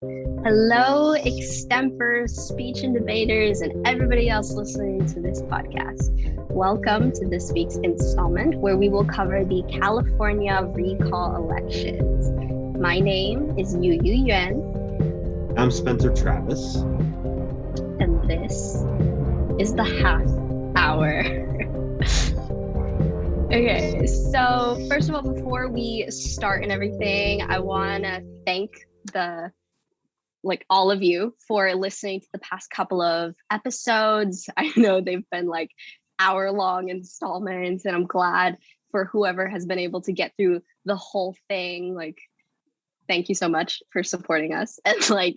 Hello, extempers, speech and debaters, and everybody else listening to this podcast. Welcome to this week's installment where we will cover the California recall elections. My name is YuYu. I'm Spencer Travis. And this is the half hour. Okay, so first of all, before we start and everything, I want to thank all of you for listening to the past couple of episodes. I know they've been like hour-long installments, and I'm glad for whoever has been able to get through the whole thing. Thank you so much for supporting us and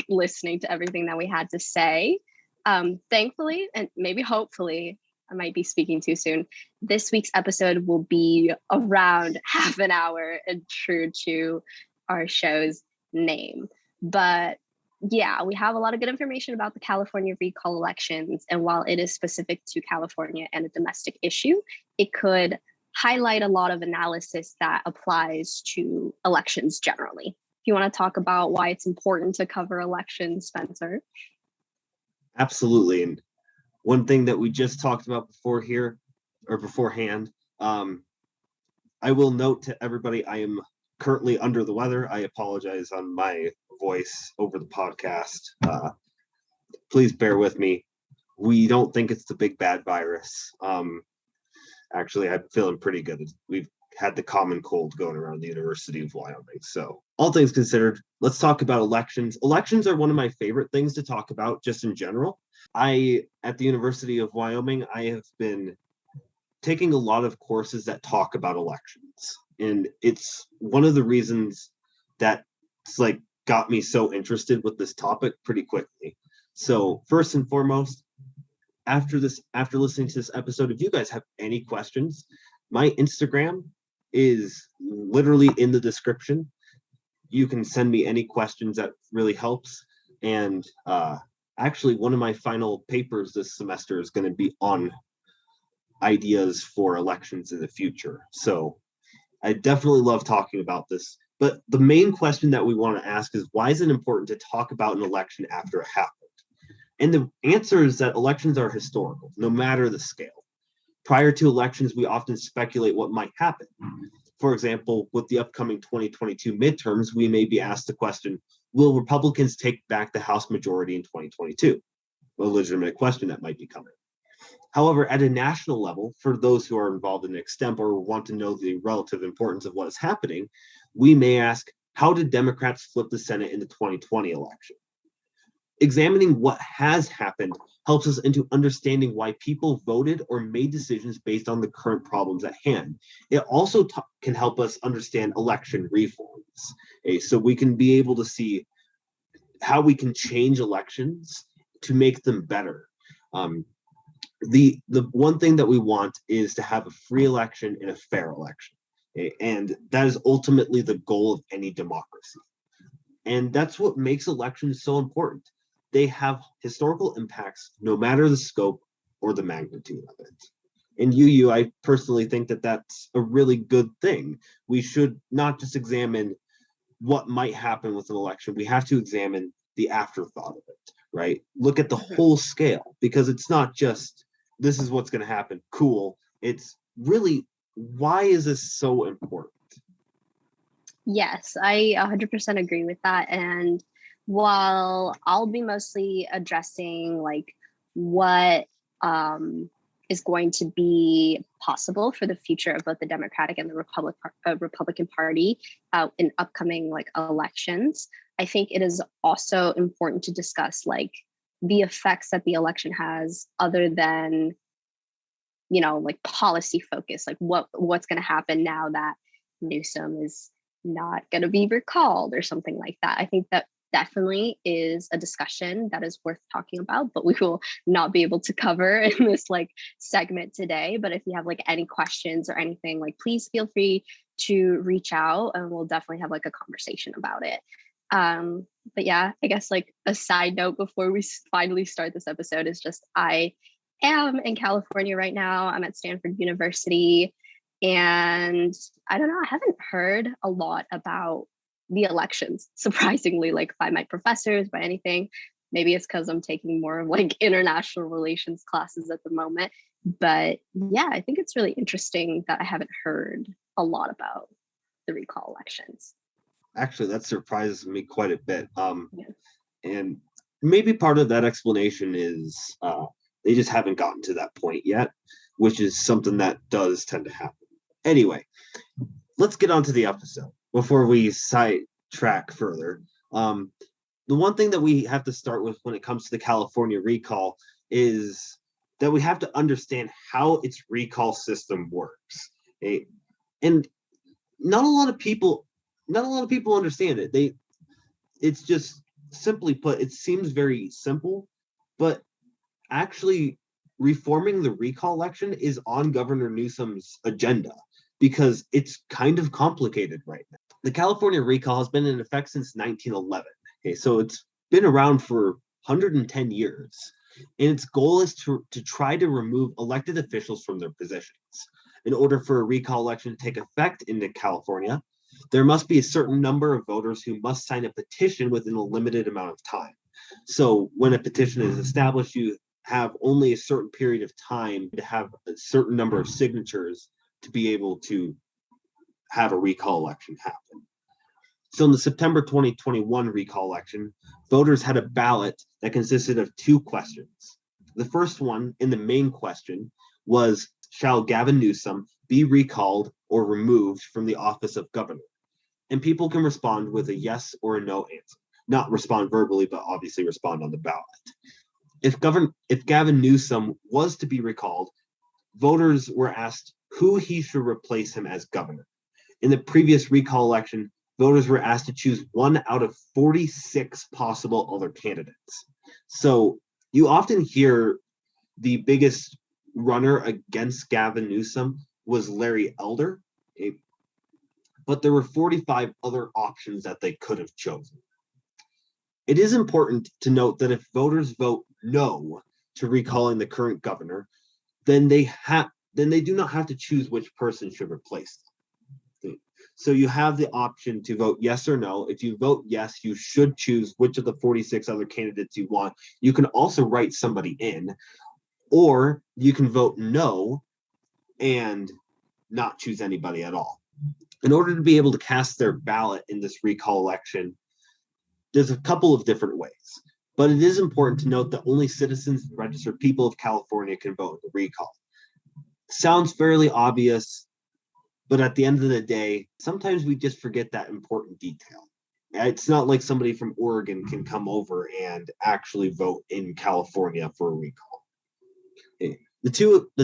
listening to everything that we had to say. Thankfully, and maybe hopefully, I might be speaking too soon, this week's episode will be around half an hour and true to our show's name. But yeah, we have a lot of good information about the California recall elections. And while it is specific to California and a domestic issue, it could highlight a lot of analysis that applies to elections generally. If you want to talk about why it's important to cover elections, Spencer. Absolutely. And one thing that we just talked about beforehand, I will note to everybody, I am currently under the weather. I apologize on my voice over the podcast. Please bear with me. We don't think it's the big bad virus. Actually, I'm feeling pretty good. We've had the common cold going around the University of Wyoming. So all things considered, let's talk about elections. Elections are one of my favorite things to talk about just in general. At the University of Wyoming, I have been taking a lot of courses that talk about elections. And it's one of the reasons that got me so interested with this topic pretty quickly. So first and foremost, after listening to this episode, if you guys have any questions, my Instagram is literally in the description. You can send me any questions. That really helps. And actually, one of my final papers this semester is going to be on ideas for elections in the future. So I definitely love talking about this. But the main question that we want to ask is, why is it important to talk about an election after it happened? And the answer is that elections are historical, no matter the scale. Prior to elections, we often speculate what might happen. For example, with the upcoming 2022 midterms, we may be asked the question, will Republicans take back the House majority in 2022? A legitimate question that might be coming. However, at a national level, for those who are involved in Extemp or want to know the relative importance of what is happening, we may ask, how did Democrats flip the Senate in the 2020 election? Examining what has happened helps us into understanding why people voted or made decisions based on the current problems at hand. It also can help us understand election reforms. So we can be able to see how we can change elections to make them better. The one thing that we want is to have a free election and a fair election. And that is ultimately the goal of any democracy. And that's what makes elections so important. They have historical impacts, no matter the scope or the magnitude of it. And YuYu, I personally think that that's a really good thing. We should not just examine what might happen with an election. We have to examine the afterthought of it, right? Look at the whole scale, because it's not just, this is what's going to happen. Cool. It's really, why is this so important? Yes, I 100% agree with that. And while I'll be mostly addressing what is going to be possible for the future of both the Democratic and the Republican Party in upcoming elections, I think it is also important to discuss the effects that the election has, other than policy focus, what's going to happen now that Newsom is not going to be recalled or something like that. I think that definitely is a discussion that is worth talking about, but we will not be able to cover in this segment today. But if you have any questions or anything, please feel free to reach out, and we'll definitely have a conversation about it. But yeah, I guess a side note before we finally start this episode is just, I am in California right now. I'm at Stanford University. And I don't know, I haven't heard a lot about the elections, surprisingly, like by my professors, by anything. Maybe it's because I'm taking more of like international relations classes at the moment. But yeah, I think it's really interesting that I haven't heard a lot about the recall elections. Actually, that surprises me quite a bit. Yeah. And maybe part of that explanation is they just haven't gotten to that point yet, which is something that does tend to happen. Anyway, let's get on to the episode before we sidetrack further. The one thing that we have to start with when it comes to the California recall is that we have to understand how its recall system works. Okay? And not a lot of people understand it. It's just simply put, it seems very simple, but actually reforming the recall election is on Governor Newsom's agenda because it's kind of complicated right now. The California recall has been in effect since 1911. Okay, so it's been around for 110 years. And its goal is to try to remove elected officials from their positions. In order for a recall election to take effect in California, there must be a certain number of voters who must sign a petition within a limited amount of time. So when a petition is established, you have only a certain period of time to have a certain number of signatures to be able to have a recall election happen. So in the September 2021 recall election, voters had a ballot that consisted of two questions. The first one, in the main question, was, shall Gavin Newsom be recalled or removed from the office of governor? And people can respond with a yes or a no answer. Not respond verbally, but obviously respond on the ballot. If Gavin Newsom was to be recalled, voters were asked who he should replace him as governor. In the previous recall election, voters were asked to choose one out of 46 possible other candidates. So you often hear the biggest runner against Gavin Newsom was Larry Elder, but there were 45 other options that they could have chosen. It is important to note that if voters vote no to recalling the current governor, then they do not have to choose which person should replace them. So you have the option to vote yes or no. If you vote yes, you should choose which of the 46 other candidates you want. You can also write somebody in, or you can vote no and not choose anybody at all. In order to be able to cast their ballot in this recall election, there's a couple of different ways, but it is important to note that only citizens and registered people of California can vote in the recall. Sounds fairly obvious, but at the end of the day, sometimes we just forget that important detail. It's not like somebody from Oregon can come over and actually vote in California for a recall. The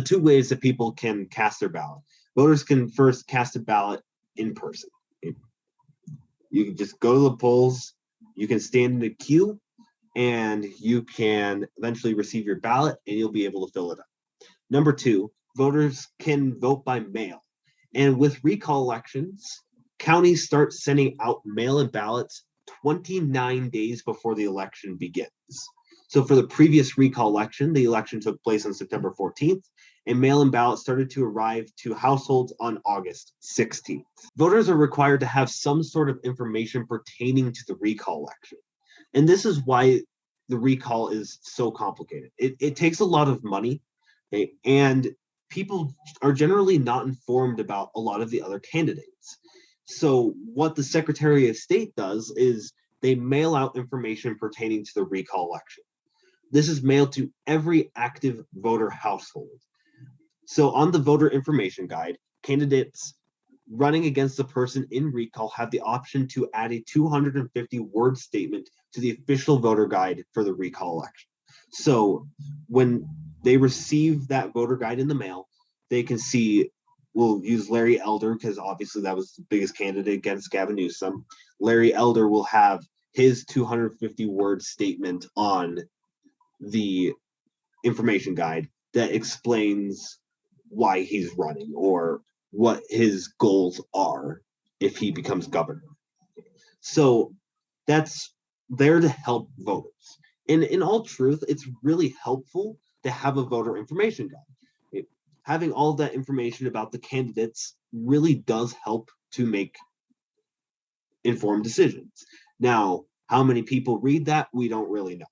two ways that people can cast their ballot. Voters can first cast a ballot in person. You can just go to the polls, you can stand in a queue, and you can eventually receive your ballot and you'll be able to fill it up. Number two, voters can vote by mail. And with recall elections, counties start sending out mail-in ballots 29 days before the election begins. So for the previous recall election, the election took place on September 14th, and mail-in ballots started to arrive to households on August 16th. Voters are required to have some sort of information pertaining to the recall election. And this is why the recall is so complicated. It takes a lot of money, okay? And people are generally not informed about a lot of the other candidates. So what the Secretary of State does is they mail out information pertaining to the recall election. This is mailed to every active voter household. So on the voter information guide, candidates running against the person in recall have the option to add a 250-word statement to the official voter guide for the recall election. So when they receive that voter guide in the mail, they can see, we'll use Larry Elder because obviously that was the biggest candidate against Gavin Newsom. Larry Elder will have his 250-word statement on the information guide that explains why he's running or what his goals are if he becomes governor. So that's there to help voters. And in all truth, it's really helpful to have a voter information guide. Having all that information about the candidates really does help to make informed decisions. Now, how many people read that? We don't really know.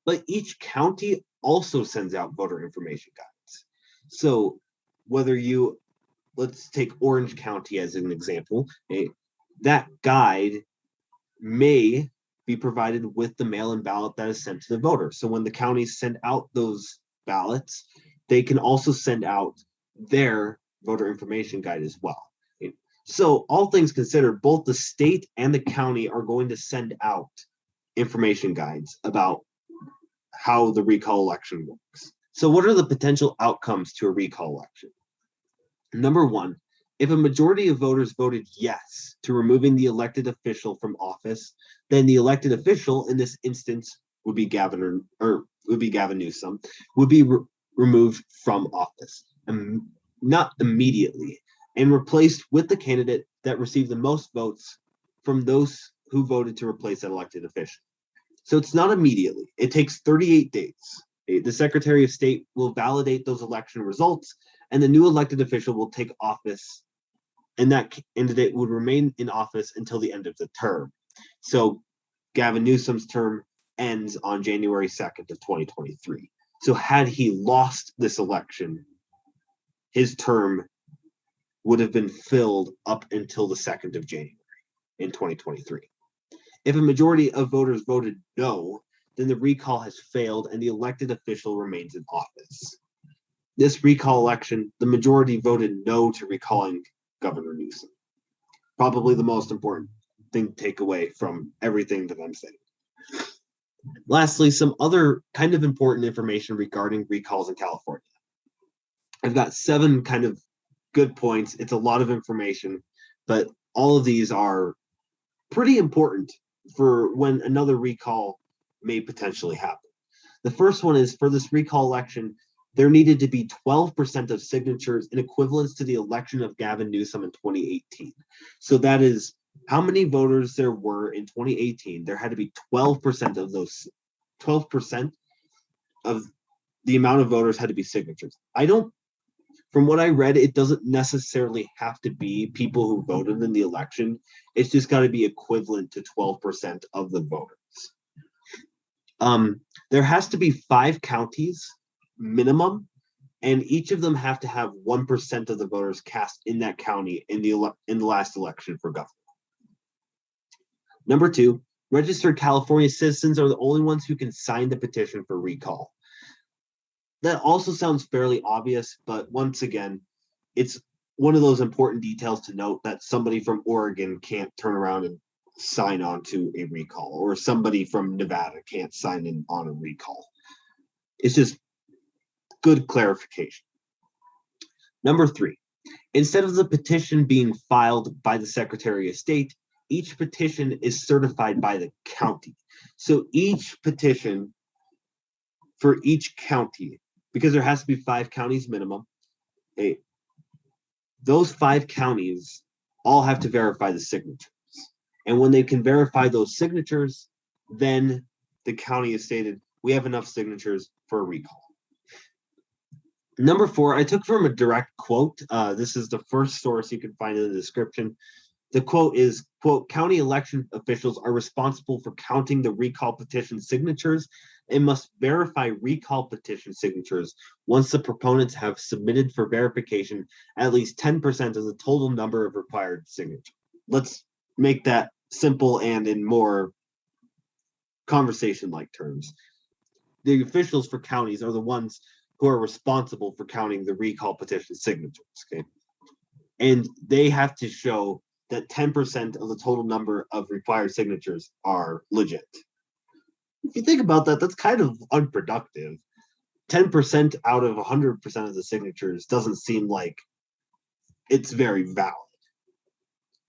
But each county also sends out voter information guides. So whether you, let's take Orange County as an example, that guide may be provided with the mail-in ballot that is sent to the voter. So when the counties send out those ballots, they can also send out their voter information guide as well. So all things considered, both the state and the county are going to send out information guides about how the recall election works. So what are the potential outcomes to a recall election? Number one, if a majority of voters voted yes to removing the elected official from office, then the elected official in this instance would be Gavin Newsom, would be removed from office, and not immediately, and replaced with the candidate that received the most votes from those who voted to replace that elected official. So it's not immediately. It takes 38 days. The Secretary of State will validate those election results, and the new elected official will take office, and that candidate would remain in office until the end of the term. So Gavin Newsom's term ends on January 2nd of 2023. So had he lost this election, his term would have been filled up until the 2nd of January in 2023. If a majority of voters voted no, then the recall has failed and the elected official remains in office. This recall election, the majority voted no to recalling Governor Newsom. Probably the most important thing to take away from everything that I'm saying. Lastly, some other kind of important information regarding recalls in California. I've got 7 kind of good points. It's a lot of information, but all of these are pretty important for when another recall may potentially happen. The first one is, for this recall election, there needed to be 12% of signatures in equivalence to the election of Gavin Newsom in 2018. So that is how many voters there were in 2018. There had to be 12% of those, 12% of the amount of voters had to be signatures. From what I read, it doesn't necessarily have to be people who voted in the election. It's just got to be equivalent to 12% of the voters. There has to be 5 counties minimum, and each of them have to have 1% of the voters cast in that county in the last election for governor. Number 2, registered California citizens are the only ones who can sign the petition for recall. That also sounds fairly obvious, but once again, it's one of those important details to note that somebody from Oregon can't turn around and sign on to a recall, or somebody from Nevada can't sign in on a recall. It's just good clarification. Number 3, instead of the petition being filed by the Secretary of State, each petition is certified by the county. So each petition for each county, because there has to be 5 counties minimum, those 5 counties all have to verify the signatures. And when they can verify those signatures, then the county has stated, we have enough signatures for a recall. Number 4, I took from a direct quote. This is the first source you can find in the description. The quote is, quote, county election officials are responsible for counting the recall petition signatures and must verify recall petition signatures once the proponents have submitted for verification at least 10% of the total number of required signatures. Let's make that simple and in more conversation-like terms. The officials for counties are the ones who are responsible for counting the recall petition signatures, okay? And they have to show that 10% of the total number of required signatures are legit. If you think about that, that's kind of unproductive. 10% out of 100% of the signatures doesn't seem like it's very valid.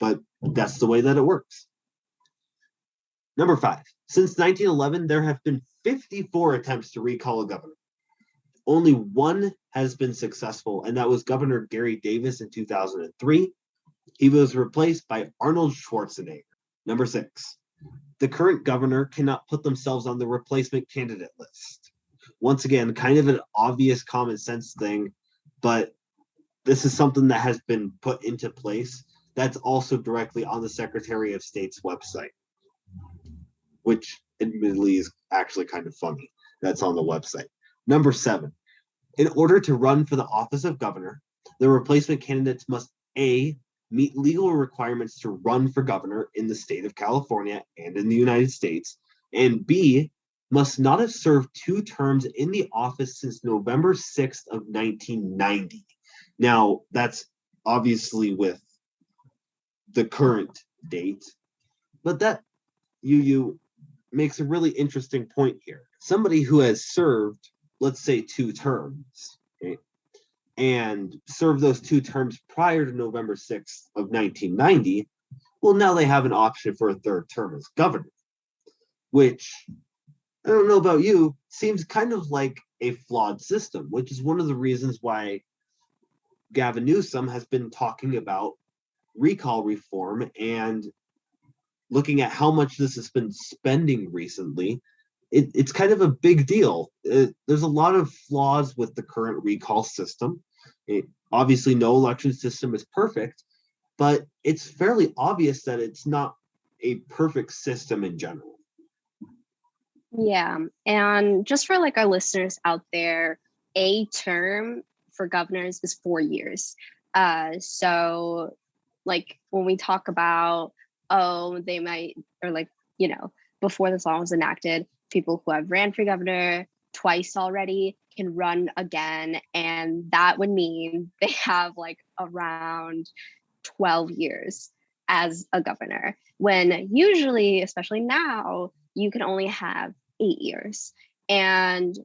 But that's the way that it works. Number 5, since 1911, there have been 54 attempts to recall a governor. Only one has been successful, and that was Governor Gary Davis in 2003. He was replaced by Arnold Schwarzenegger. Number 6, the current governor cannot put themselves on the replacement candidate list. Once again, kind of an obvious common sense thing, but this is something that has been put into place That's also directly on the Secretary of State's website, which admittedly is actually kind of funny. That's on the website. Number 7, in order to run for the office of governor, the replacement candidates must A, meet legal requirements to run for governor in the state of California and in the United States, and B, must not have served 2 terms in the office since November 6th of 1990. Now, that's obviously with the current date, but that YuYu makes a really interesting point here. Somebody who has served, let's say, 2 terms, okay, and served those 2 terms prior to November 6th of 1990, well, now they have an option for a 3rd term as governor, which, I don't know about you, seems kind of like a flawed system, which is one of the reasons why Gavin Newsom has been talking about recall reform and looking at how much this has been spending recently. It's kind of a big deal. There's a lot of flaws with the current recall system. Obviously, no election system is perfect, but it's fairly obvious that it's not a perfect system in general. Yeah, and just for like our listeners out there, a term for governors is 4 years. So like when we talk about, oh, they might, or like, you know, before this law was enacted, people who have ran for governor twice already can run again. And that would mean they have like around 12 years as a governor, when usually, especially now, you can only have 8 years. And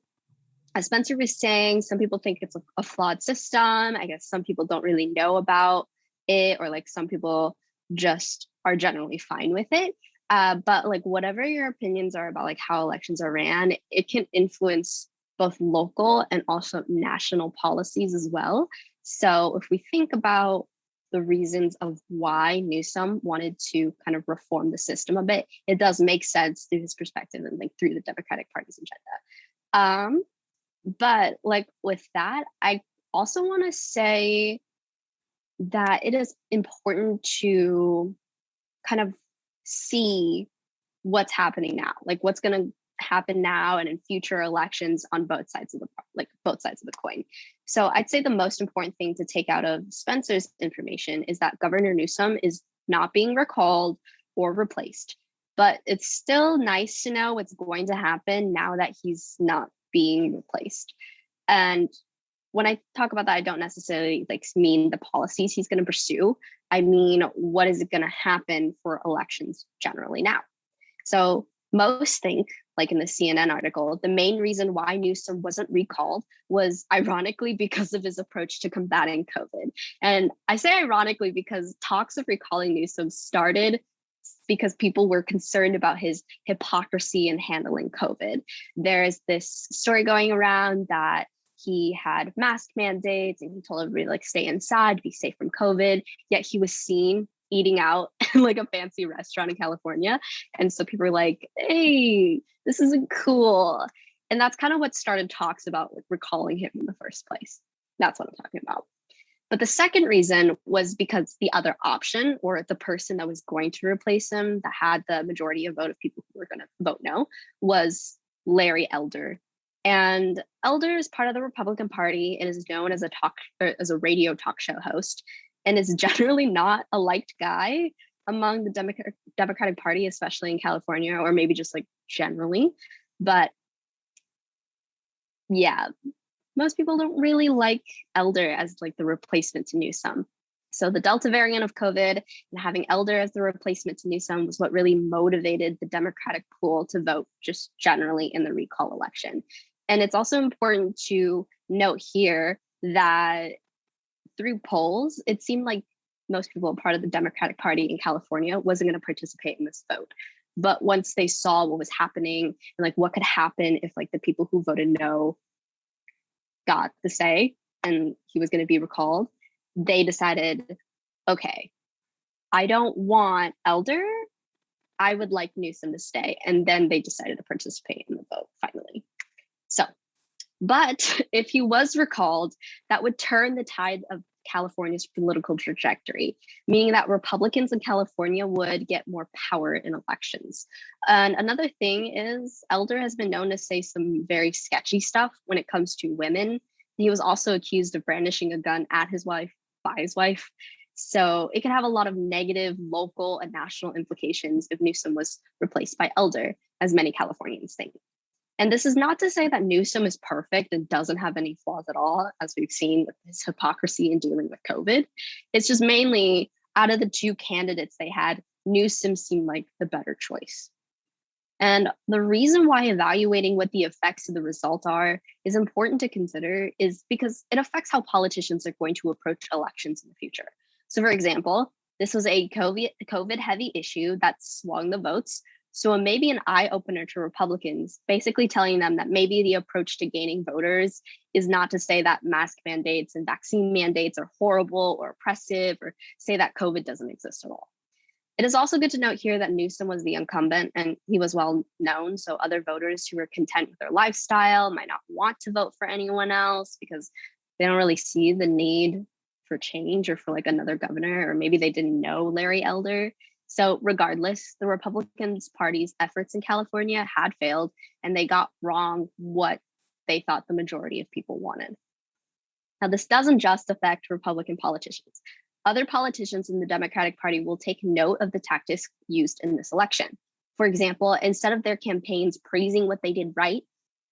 as Spencer was saying, some people think it's a flawed system. I guess some people don't really know about it, or like some people just are generally fine with it. But like whatever your opinions are about like how elections are ran, it can influence both local and also national policies as well. So if we think about the reasons of why Newsom wanted to kind of reform the system a bit, it does make sense through his perspective and like through the Democratic Party's agenda. But like with that, I also want to say that it is important to kind of see what's happening now, like what's going to happen now and in future elections on both sides of the coin. So I'd say the most important thing to take out of Spencer's information is that Governor Newsom is not being recalled or replaced, but it's still nice to know what's going to happen now that he's not being replaced. And when I talk about that, I don't necessarily like mean the policies he's going to pursue. I mean, what is going to happen for elections generally now? So most think, like in the CNN article, the main reason why Newsom wasn't recalled was ironically because of his approach to combating COVID. And I say ironically because talks of recalling Newsom started because people were concerned about his hypocrisy in handling COVID. There's this story going around that he had mask mandates and he told everybody like stay inside, be safe from COVID, yet he was seen eating out in like a fancy restaurant in California. And so people were like, hey, this isn't cool. And that's kind of what started talks about like recalling him in the first place. That's what I'm talking about. But the second reason was because the other option, or the person that was going to replace him, that had the majority of vote of people who were going to vote no, was Larry Elder. And Elder is part of the Republican Party and is known as a radio talk show host, and is generally not a liked guy among the Democratic Party, especially in California, or maybe just like generally. But yeah, most people don't really like Elder as like the replacement to Newsom. So the Delta variant of COVID and having Elder as the replacement to Newsom was what really motivated the Democratic pool to vote just generally in the recall election. And it's also important to note here that through polls, it seemed like most people part of the Democratic Party in California wasn't going to participate in this vote. But once they saw what was happening and like what could happen if like the people who voted no got the say and he was going to be recalled, they decided, okay, I don't want Elder. I would like Newsom to stay. And then they decided to participate in the vote finally. So, but if he was recalled, that would turn the tide of California's political trajectory, meaning that Republicans in California would get more power in elections. And another thing is Elder has been known to say some very sketchy stuff when it comes to women. He was also accused of brandishing a gun at his wife by his wife. So it could have a lot of negative local and national implications if Newsom was replaced by Elder, as many Californians think. And this is not to say that Newsom is perfect and doesn't have any flaws at all, as we've seen with his hypocrisy in dealing with COVID. It's just mainly out of the two candidates they had, Newsom seemed like the better choice. And the reason why evaluating what the effects of the result are is important to consider is because it affects how politicians are going to approach elections in the future. So for example, this was a COVID heavy issue that swung the votes. So it may be an eye opener to Republicans, basically telling them that maybe the approach to gaining voters is not to say that mask mandates and vaccine mandates are horrible or oppressive, or say that COVID doesn't exist at all. It is also good to note here that Newsom was the incumbent and he was well known. So other voters who were content with their lifestyle might not want to vote for anyone else because they don't really see the need for change or for like another governor, or maybe they didn't know Larry Elder. So regardless, the Republican Party's efforts in California had failed and they got wrong what they thought the majority of people wanted. Now, this doesn't just affect Republican politicians. Other politicians in the Democratic Party will take note of the tactics used in this election. For example, instead of their campaigns praising what they did right,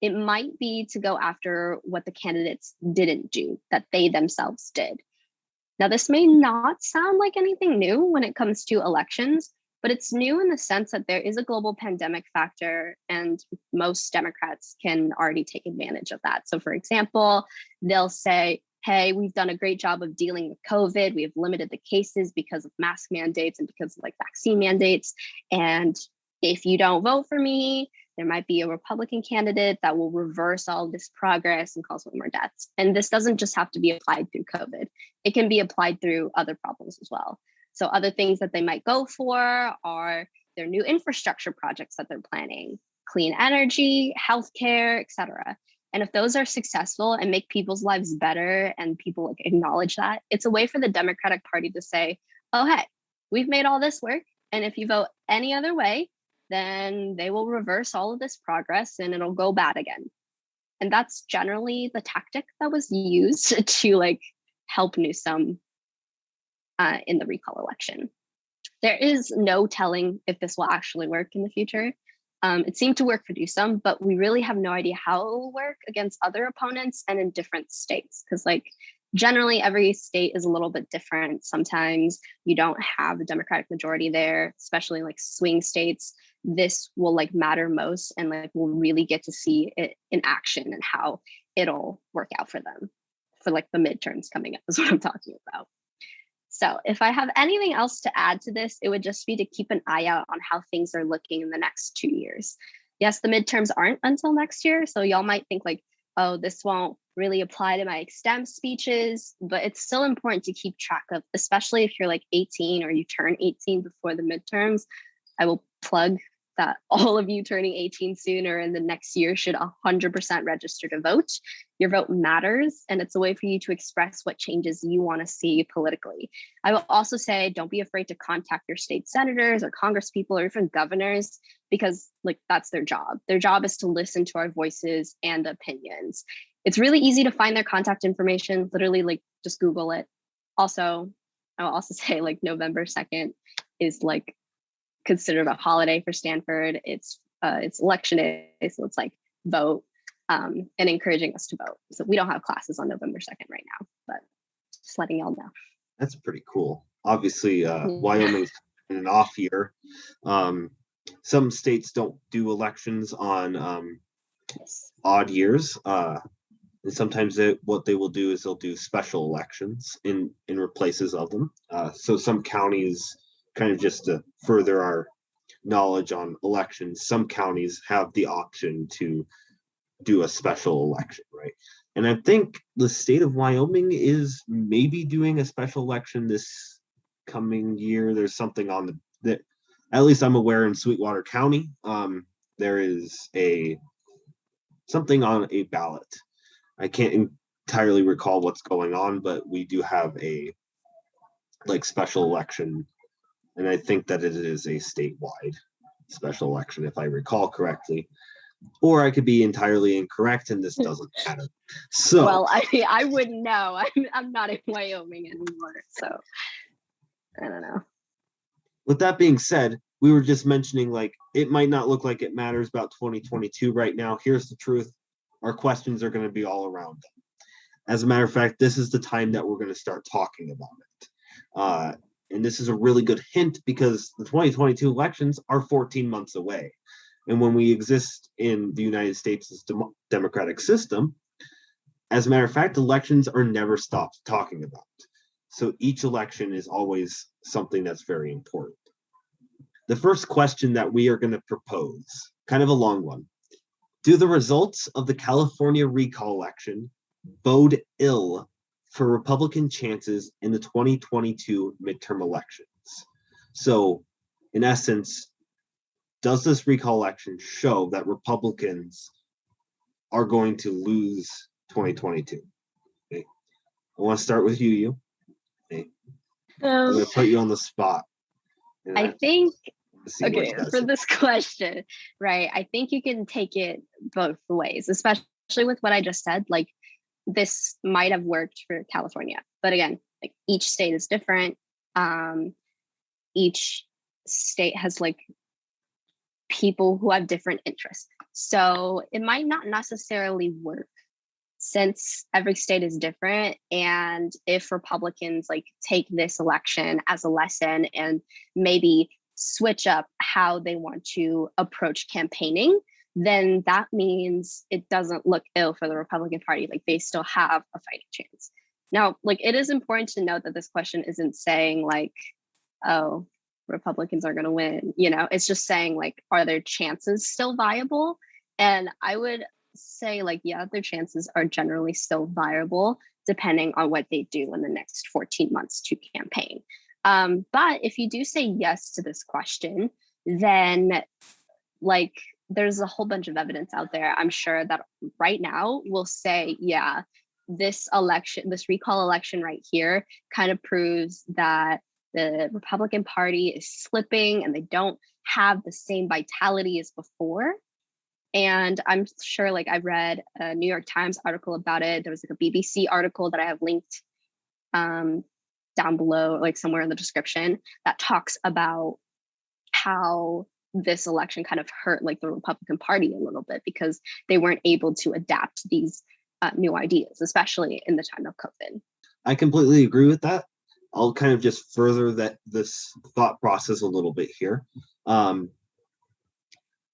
it might be to go after what the candidates didn't do that they themselves did. Now, this may not sound like anything new when it comes to elections, but it's new in the sense that there is a global pandemic factor and most Democrats can already take advantage of that. So for example, they'll say, hey, we've done a great job of dealing with COVID. We have limited the cases because of mask mandates and because of like vaccine mandates. And if you don't vote for me, there might be a Republican candidate that will reverse all this progress and cause more deaths. And this doesn't just have to be applied through COVID. It can be applied through other problems as well. So other things that they might go for are their new infrastructure projects that they're planning, clean energy, healthcare, etc. And if those are successful and make people's lives better and people like acknowledge that, it's a way for the Democratic Party to say, oh, hey, we've made all this work. And if you vote any other way, then they will reverse all of this progress and it'll go bad again. And that's generally the tactic that was used to like help Newsom in the recall election. There is no telling if this will actually work in the future. It seemed to work for Newsom, but we really have no idea how it will work against other opponents and in different states. Because like generally every state is a little bit different. Sometimes you don't have a Democratic majority there, especially like swing states. This will like matter most and like we'll really get to see it in action and how it'll work out for them for like the midterms coming up is what I'm talking about. So if I have anything else to add to this, it would just be to keep an eye out on how things are looking in the next 2 years. Yes, the midterms aren't until next year. So y'all might think like, oh, this won't really apply to my Extemp speeches, but it's still important to keep track of, especially if you're like 18 or you turn 18 before the midterms. I will plug that all of you turning 18 soon or in the next year should 100% register to vote. Your vote matters, and it's a way for you to express what changes you want to see politically. I will also say, don't be afraid to contact your state senators or congresspeople or even governors, because like that's their job. Their job is to listen to our voices and opinions. It's really easy to find their contact information, literally like just Google it. Also, I will also say like November 2nd is like considered a holiday for Stanford. It's election day, so it's like vote and encouraging us to vote. So we don't have classes on November 2nd right now, but just letting y'all know. That's pretty cool. Obviously, Wyoming's in an off year. Some states don't do elections on odd years. And sometimes what they will do is they'll do special elections in places of them. So some counties, kind of just to further our knowledge on elections, some counties have the option to do a special election, right? And I think the state of Wyoming is maybe doing a special election this coming year. There's something on that, at least I'm aware in Sweetwater County, there is something on a ballot. I can't entirely recall what's going on, but we do have a special election, and I think that it is a statewide special election, if I recall correctly. Or I could be entirely incorrect, and this doesn't matter. So, well, I wouldn't know. I'm not in Wyoming anymore, so I don't know. With that being said, we were just mentioning it might not look like it matters about 2022 right now. Here's the truth: our questions are going to be all around them. As a matter of fact, this is the time that we're going to start talking about it. And this is a really good hint because the 2022 elections are 14 months away. And when we exist in the United States' democratic system, as a matter of fact, elections are never stopped talking about. So each election is always something that's very important. The first question that we are going to propose, kind of a long one. Do the results of the California recall election bode ill for Republican chances in the 2022 midterm elections? So, in essence, does this recall election show that Republicans are going to lose 2022? Okay. I want to start with you. Okay. I'm going to put you on the spot. I think, okay, for this question, right, I think you can take it both ways, especially with what I just said. This might have worked for California, but again, each state is different. Each state has people who have different interests. So it might not necessarily work since every state is different. And if Republicans take this election as a lesson and maybe switch up how they want to approach campaigning, then that means it doesn't look ill for the Republican Party. They still have a fighting chance. Now, it is important to note that this question isn't saying oh, Republicans are going to win. It's just saying are their chances still viable? And I would say yeah, their chances are generally still viable depending on what they do in the next 14 months to campaign. But if you do say yes to this question, then there's a whole bunch of evidence out there, I'm sure, that right now will say, yeah, this recall election right here kind of proves that the Republican Party is slipping and they don't have the same vitality as before. And I'm sure I read a New York Times article about it. There was a BBC article that I have linked down below, somewhere in the description, that talks about how this election kind of hurt the Republican Party a little bit because they weren't able to adapt these new ideas, especially in the time of COVID. I completely agree with that. I'll kind of just further this thought process a little bit here.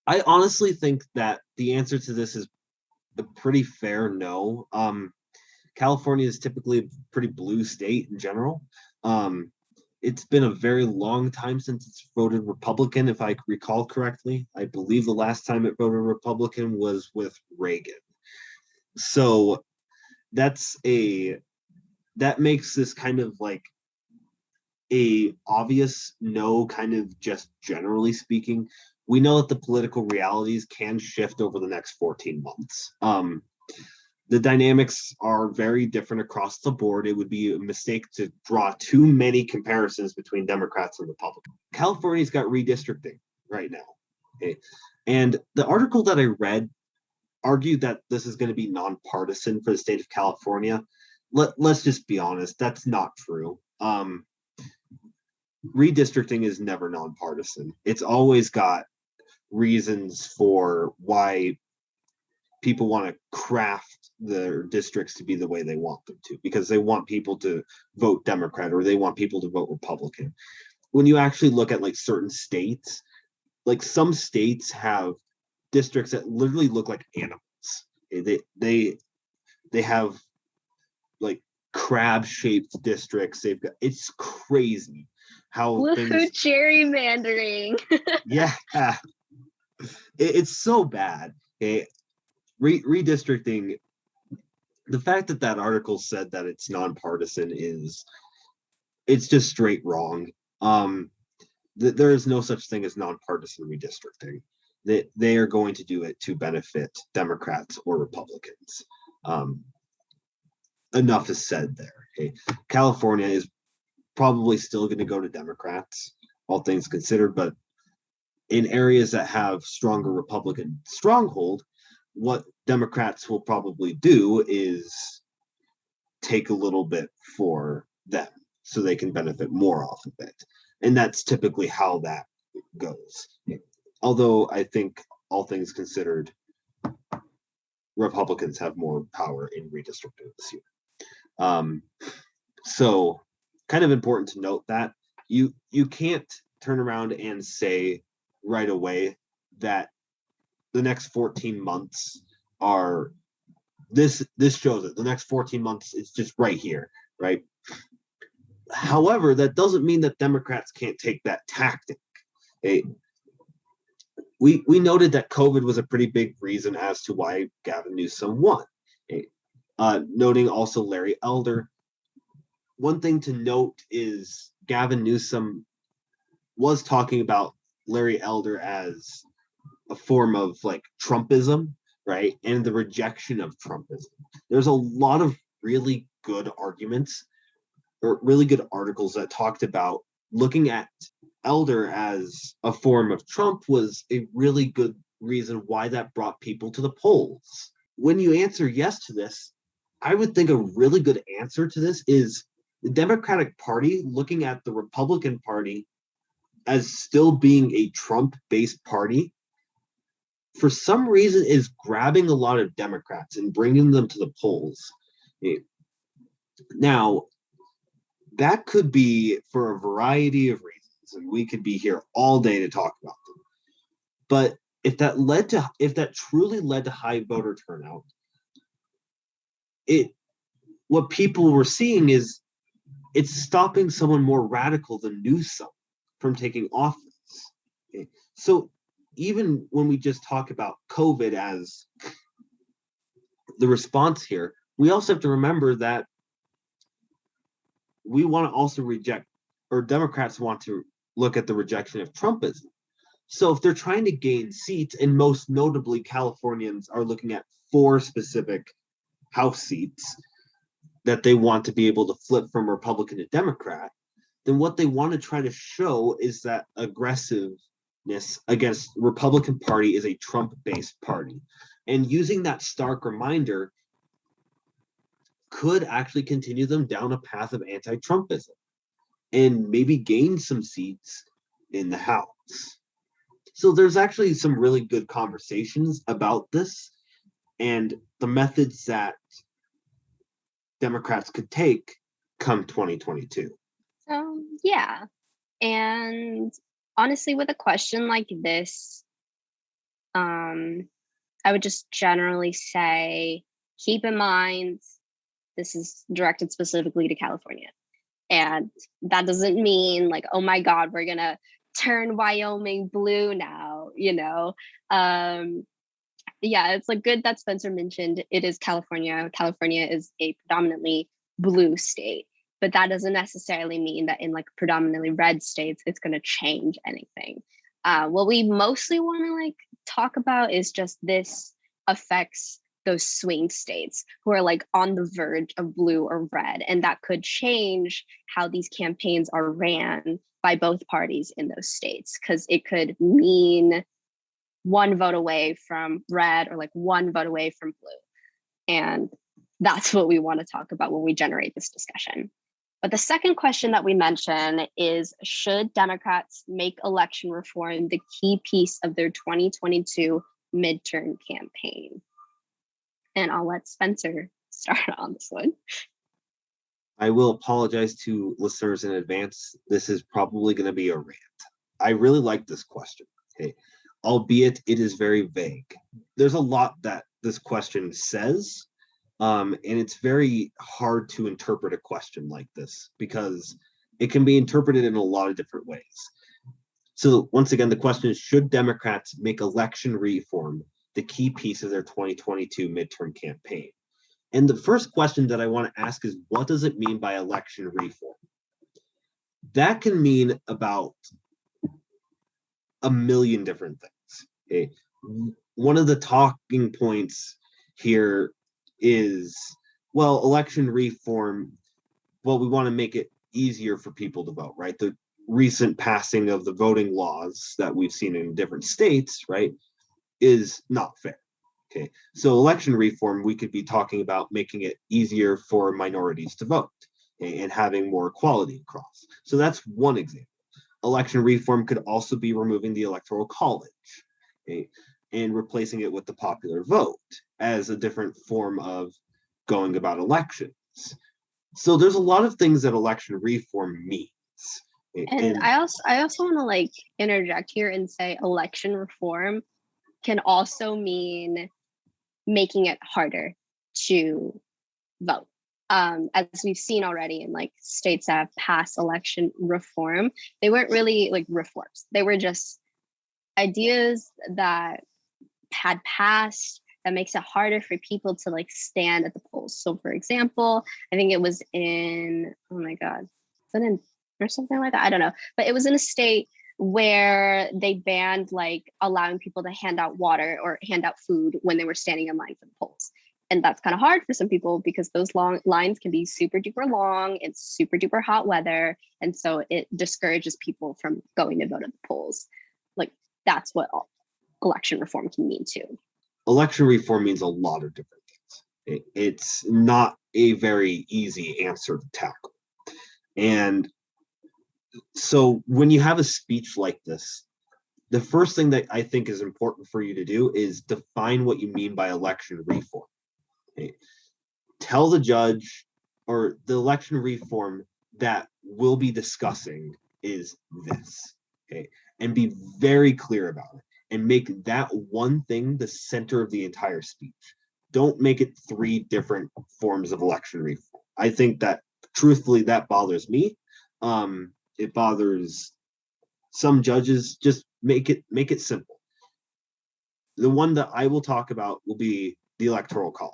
I honestly think that the answer to this is a pretty fair no. California is typically a pretty blue state in general. It's been a very long time since it's voted Republican, if I recall correctly. I believe the last time it voted Republican was with Reagan. So that makes this kind of a obvious no, kind of just generally speaking. We know that the political realities can shift over the next 14 months. The dynamics are very different across the board. It would be a mistake to draw too many comparisons between Democrats and Republicans. California's got redistricting right now. Okay? And the article that I read argued that this is going to be nonpartisan for the state of California. Let's just be honest, that's not true. Redistricting is never nonpartisan. It's always got reasons for why people want to craft their districts to be the way they want them to, because they want people to vote Democrat or they want people to vote Republican. When you actually look at certain states, some states have districts that literally look like animals. They have crab-shaped districts. It's crazy how gerrymandering. Yeah, it's so bad. Okay? Redistricting, the fact that article said that it's nonpartisan it's just straight wrong. There is no such thing as nonpartisan redistricting. They are going to do it to benefit Democrats or Republicans. enough is said there. Okay? California is probably still going to go to Democrats, all things considered, but in areas that have stronger Republican stronghold, what Democrats will probably do is take a little bit for them so they can benefit more off of it. And that's typically how that goes. Although I think all things considered, Republicans have more power in redistricting this year. So kind of important to note that you can't turn around and say right away that the next 14 months are this shows it. The next 14 months is just right here, right? However, that doesn't mean that Democrats can't take that tactic. Okay? We noted that COVID was a pretty big reason as to why Gavin Newsom won. Okay? Noting also Larry Elder. One thing to note is Gavin Newsom was talking about Larry Elder as a form of like Trumpism, right? And the rejection of Trumpism. There's a lot of really good arguments or really good articles that talked about looking at Elder as a form of Trump was a really good reason why that brought people to the polls. When you answer yes to this, I would think a really good answer to this is the Democratic Party looking at the Republican Party as still being a Trump-based party, for some reason is grabbing a lot of Democrats and bringing them to the polls. Now, that could be for a variety of reasons, and we could be here all day to talk about them. But if that truly led to high voter turnout, what people were seeing is it's stopping someone more radical than Newsom from taking office. Okay? So even when we just talk about COVID as the response here, we also have to remember that we want to also reject, or Democrats want to look at the rejection of Trumpism. So if they're trying to gain seats, and most notably Californians are looking at 4 specific House seats that they want to be able to flip from Republican to Democrat, then what they want to try to show is that aggressiveness against Republican Party is a Trump-based party. And using that stark reminder could actually continue them down a path of anti-Trumpism and maybe gain some seats in the House. So there's actually some really good conversations about this and the methods that Democrats could take come 2022. Yeah. And honestly, with a question like this, I would just generally say, keep in mind, this is directed specifically to California. And that doesn't mean like, oh my God, we're going to turn Wyoming blue now, Yeah, it's like good that Spencer mentioned it is California. California is a predominantly blue state, but that doesn't necessarily mean that in like predominantly red states, it's going to change anything. What we mostly want to like talk about is just this affects those swing states who are like on the verge of blue or red, and that could change how these campaigns are ran by both parties in those states, because it could mean one vote away from red or like one vote away from blue. And that's what we want to talk about when we generate this discussion. But the second question that we mentioned is, should Democrats make election reform the key piece of their 2022 midterm campaign? And I'll let Spencer start on this one. I will apologize to listeners in advance. This is probably going to be a rant. I really like this question, okay? Albeit it is very vague. There's a lot that this question says, and it's very hard to interpret a question like this because it can be interpreted in a lot of different ways. So once again, the question is, should Democrats make election reform the key piece of their 2022 midterm campaign? And the first question that I want to ask is, what does it mean by election reform? That can mean about a million different things. Okay? One of the talking points here is Well, election reform, well, we want to make it easier for people to vote, right? The recent passing of the voting laws that we've seen in different states, right, is not fair. Okay, so election reform, we could be talking about making it easier for minorities to vote, okay, and having more equality across. So that's one example. Election reform could also be removing the Electoral College, okay, and replacing it with the popular vote as a different form of going about elections. So there's a lot of things that election reform means. And I also want to like interject here and say election reform can also mean making it harder to vote. As we've seen already in like states that have passed election reform, they weren't really like reforms. They were just ideas that had passed that makes it harder for people to like stand at the polls. So for example, I think it was in, oh my God, is it in or something like that? I don't know. But it was in a state where they banned like allowing people to hand out water or hand out food when they were standing in line for the polls. And that's kind of hard for some people because those long lines can be super duper long. It's super duper hot weather. And so it discourages people from going to vote at the polls. Like that's what election reform can mean too. Election reform means a lot of different things. It's not a very easy answer to tackle. And so when you have a speech like this, the first thing that I think is important for you to do is define what you mean by election reform. Okay? Tell the judge or the election reform that we'll be discussing is this, okay? And be very clear about it and make that one thing the center of the entire speech. Don't make it 3 different forms of election reform. I think that truthfully that bothers me. It bothers some judges. Just make it simple. The one that I will talk about will be the Electoral College.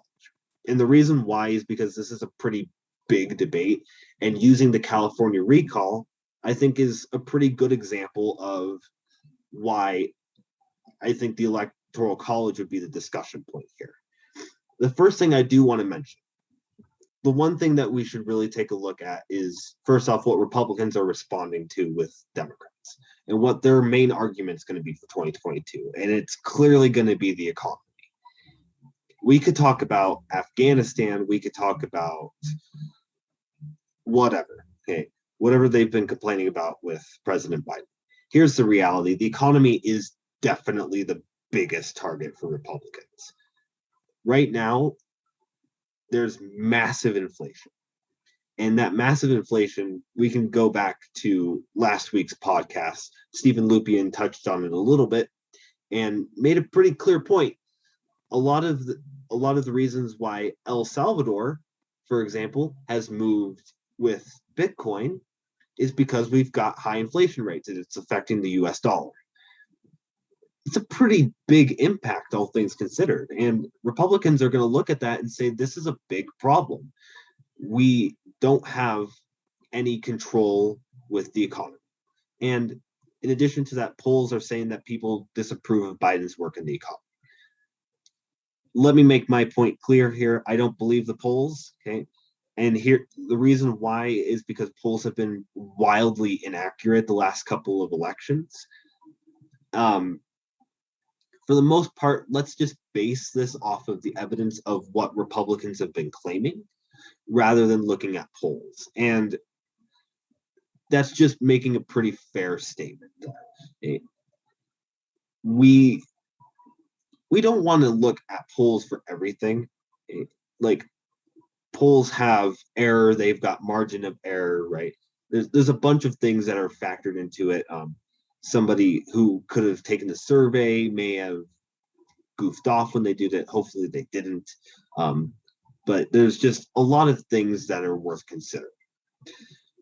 And the reason why is because this is a pretty big debate, and using the California recall, I think, is a pretty good example of why I think the Electoral College would be the discussion point here. The first thing I do want to mention, the one thing that we should really take a look at is, first off, what Republicans are responding to with Democrats and what their main argument is going to be for 2022. And it's clearly going to be the economy. We could talk about Afghanistan. We could talk about whatever, okay, whatever they've been complaining about with President Biden. Here's the reality. The economy is definitely the biggest target for Republicans. Right now, there's massive inflation. And that massive inflation, we can go back to last week's podcast. Stephen Lupien touched on it a little bit and made a pretty clear point. A lot of the reasons why El Salvador, for example, has moved with Bitcoin is because we've got high inflation rates and it's affecting the US dollar. It's a pretty big impact, all things considered. And Republicans are going to look at that and say, this is a big problem. We don't have any control with the economy. And in addition to that, polls are saying that people disapprove of Biden's work in the economy. Let me make my point clear here. I don't believe the polls, okay? And here, the reason why is because polls have been wildly inaccurate the last couple of elections. For the most part, let's just base this off of the evidence of what Republicans have been claiming rather than looking at polls. And that's just making a pretty fair statement. We don't want to look at polls for everything. Like, polls have error, they've got margin of error, right? There's a bunch of things that are factored into it. Somebody who could have taken the survey may have goofed off when they did it. Hopefully they didn't. But there's just a lot of things that are worth considering.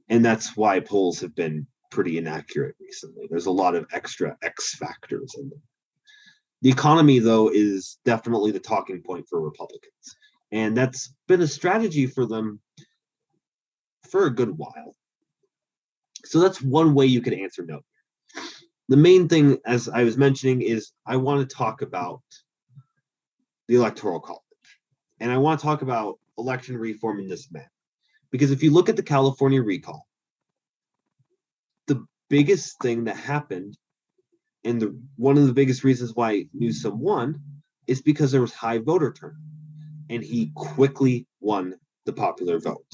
And that's why polls have been pretty inaccurate recently. There's a lot of extra X factors in them. The economy, though, is definitely the talking point for Republicans. And that's been a strategy for them for a good while. So that's one way you could answer no. The main thing, as I was mentioning, is I want to talk about the Electoral College. And I want to talk about election reform in this manner. Because if you look at the California recall, the biggest thing that happened, and one of the biggest reasons why Newsom won, is because there was high voter turnout, and he quickly won the popular vote.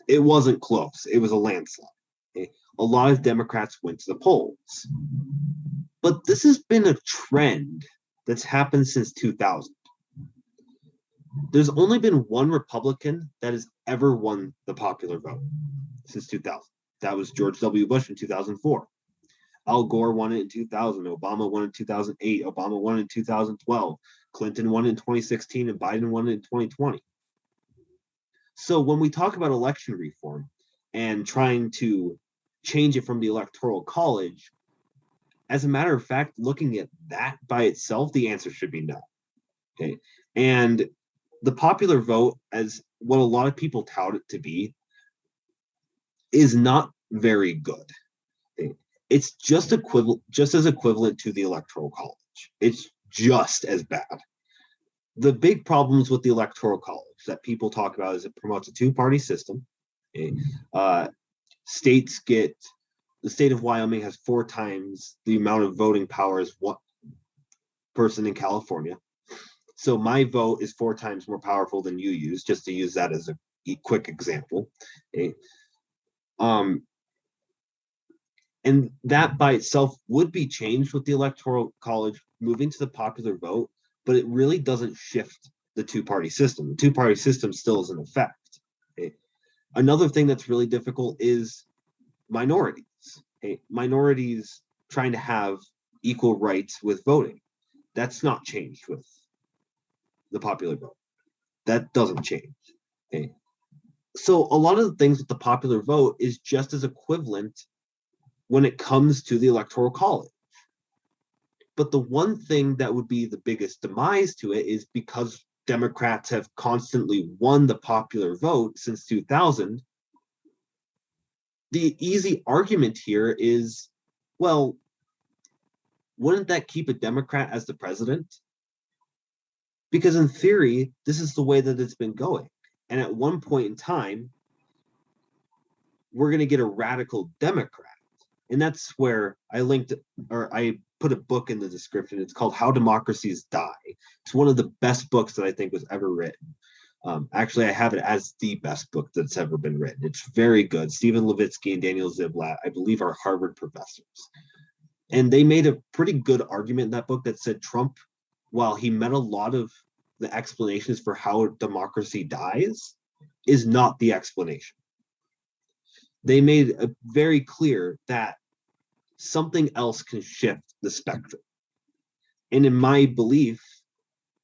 It wasn't close. It was a landslide. Okay? A lot of Democrats went to the polls. But this has been a trend that's happened since 2000. There's only been one Republican that has ever won the popular vote since 2000. That was George W. Bush in 2004. Al Gore won it in 2000. Obama won in 2008. Obama won in 2012. Clinton won in 2016, and Biden won in 2020. So when we talk about election reform and trying to change it from the Electoral College, as a matter of fact, looking at that by itself, the answer should be no. Okay. And the popular vote, as what a lot of people tout it to be, is not very good. Okay. It's just as equivalent to the Electoral College. It's just as bad. The big problems with the Electoral College that people talk about is it promotes a two-party system. Okay. The state of Wyoming has 4 times the amount of voting power as one person in California. So my vote is 4 times more powerful than YuYu's, just to use that as a quick example. Okay. And that by itself would be changed with the Electoral College moving to the popular vote, but it really doesn't shift the two-party system. The two-party system still is in effect. Okay. Another thing that's really difficult is minorities. Okay. Minorities trying to have equal rights with voting. That's not changed with the popular vote. That doesn't change. Okay. So a lot of the things with the popular vote is just as equivalent when it comes to the Electoral College. But the one thing that would be the biggest demise to it is because Democrats have constantly won the popular vote since 2000, the easy argument here is, well, wouldn't that keep a Democrat as the president? Because in theory, this is the way that it's been going. And at one point in time, we're going to get a radical Democrat. And that's where I put a book in the description. It's called How Democracies Die. It's one of the best books that I think was ever written. Actually, I have it as the best book that's ever been written. It's very good. Stephen Levitsky and Daniel Ziblatt, I believe, are Harvard professors. And they made a pretty good argument in that book that said Trump, while he met a lot of the explanations for how democracy dies, is not the explanation. They made it very clear that something else can shift the spectrum. And in my belief,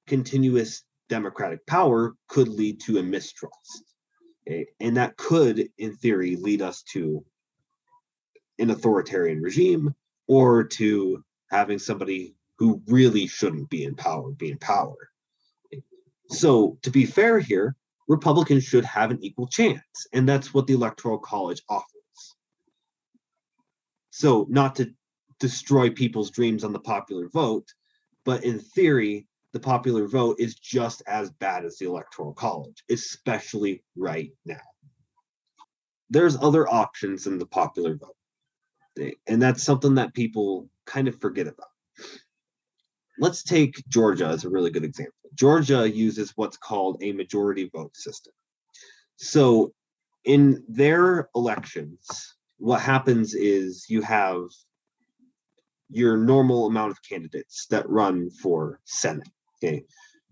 continuous democratic power could lead to a mistrust. Okay? And that could, in theory, lead us to an authoritarian regime or to having somebody who really shouldn't be in power be in power. Okay? So to be fair here, Republicans should have an equal chance, and that's what the Electoral College offers. So not to destroy people's dreams on the popular vote, but in theory, the popular vote is just as bad as the Electoral College, especially right now. There's other options in the popular vote, and that's something that people kind of forget about. Let's take Georgia as a really good example. Georgia uses what's called a majority vote system. So in their elections, what happens is you have your normal amount of candidates that run for Senate. Okay,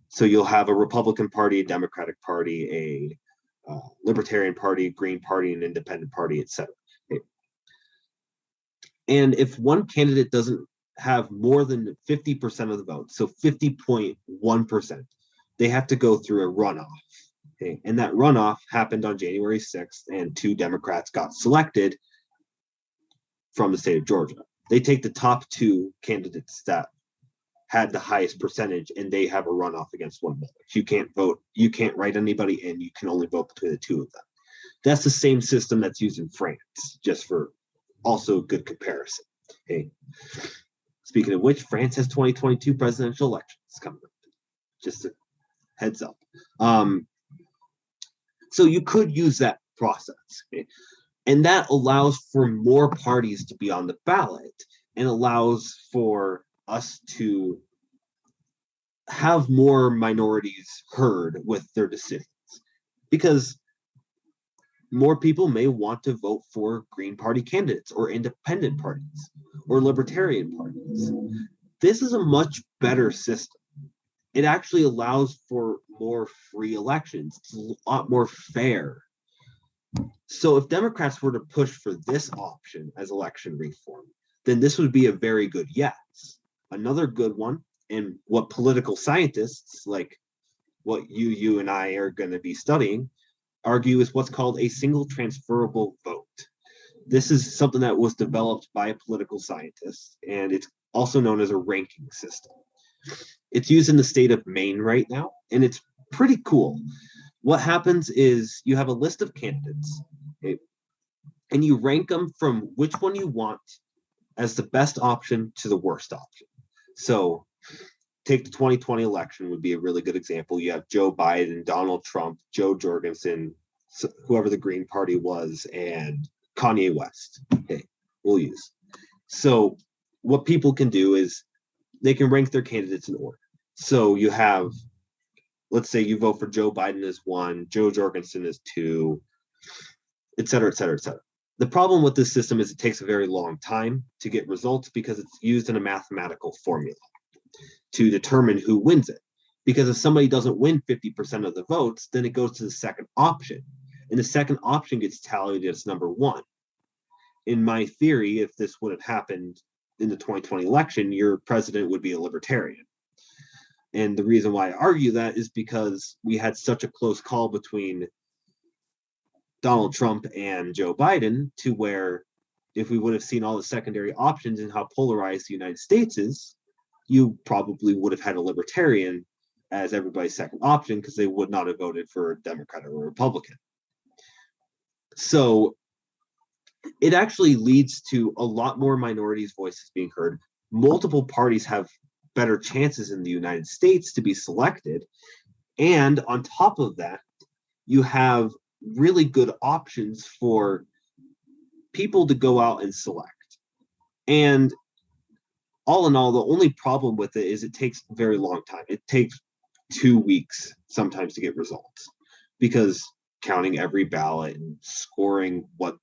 so you'll have a Republican Party, a Democratic Party, a Libertarian Party, a Green Party, an Independent Party, etc. Okay. And if one candidate doesn't have more than 50% of the vote, so 50.1%, they have to go through a runoff. Okay, and that runoff happened on January 6th, and 2 Democrats got selected from the state of Georgia. They take the top 2 candidates that had the highest percentage, and they have a runoff against one another. You can't vote, you can't write anybody in, you can only vote between the 2 of them. That's the same system that's used in France, just for also a good comparison. Okay. Speaking of which, France has 2022 presidential elections coming up. Just a heads up. So you could use that process. Okay? And that allows for more parties to be on the ballot and allows for us to have more minorities heard with their decisions. Because more people may want to vote for Green Party candidates or independent parties or libertarian parties. This is a much better system. It actually allows for more free elections. It's a lot more fair. So if Democrats were to push for this option as election reform, then this would be a very good yes. Another good one, and what political scientists like what you and I are going to be studying argue, is what's called a single transferable vote. This is something that was developed by a political scientist, and it's also known as a ranking system. It's used in the state of Maine right now, and it's pretty cool. What happens is you have a list of candidates, okay, and you rank them from which one you want as the best option to the worst option. So take the 2020 election would be a really good example. You have Joe Biden, Donald Trump, Joe Jorgensen, whoever the Green Party was, and Kanye West. Okay, we'll use. So what people can do is they can rank their candidates in order. So you have, let's say you vote for Joe Biden as 1, Joe Jorgensen as 2, et cetera, et cetera, et cetera. The problem with this system is it takes a very long time to get results because it's used in a mathematical formula to determine who wins it. Because if somebody doesn't win 50% of the votes, then it goes to the second option. And the second option gets tallied as number 1. In my theory, if this would have happened in the 2020 election, your president would be a libertarian. And the reason why I argue that is because we had such a close call between Donald Trump and Joe Biden, to where if we would have seen all the secondary options and how polarized the United States is, you probably would have had a libertarian as everybody's second option because they would not have voted for a Democrat or a Republican. So it actually leads to a lot more minorities' voices being heard. Multiple parties have better chances in the United States to be selected. And on top of that, you have really good options for people to go out and select. And all in all, the only problem with it is it takes a very long time. It takes 2 weeks sometimes to get results, because counting every ballot and scoring what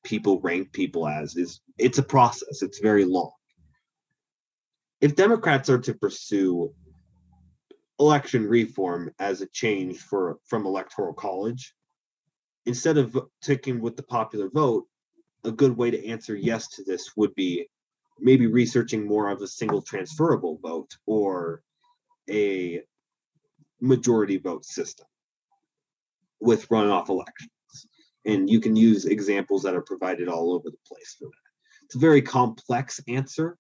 people rank people as it's a process. It's very long. If Democrats are to pursue election reform as a change from Electoral College, instead of taking with the popular vote, a good way to answer yes to this would be maybe researching more of a single transferable vote or a majority vote system with runoff elections. And you can use examples that are provided all over the place for that. It's a very complex answer,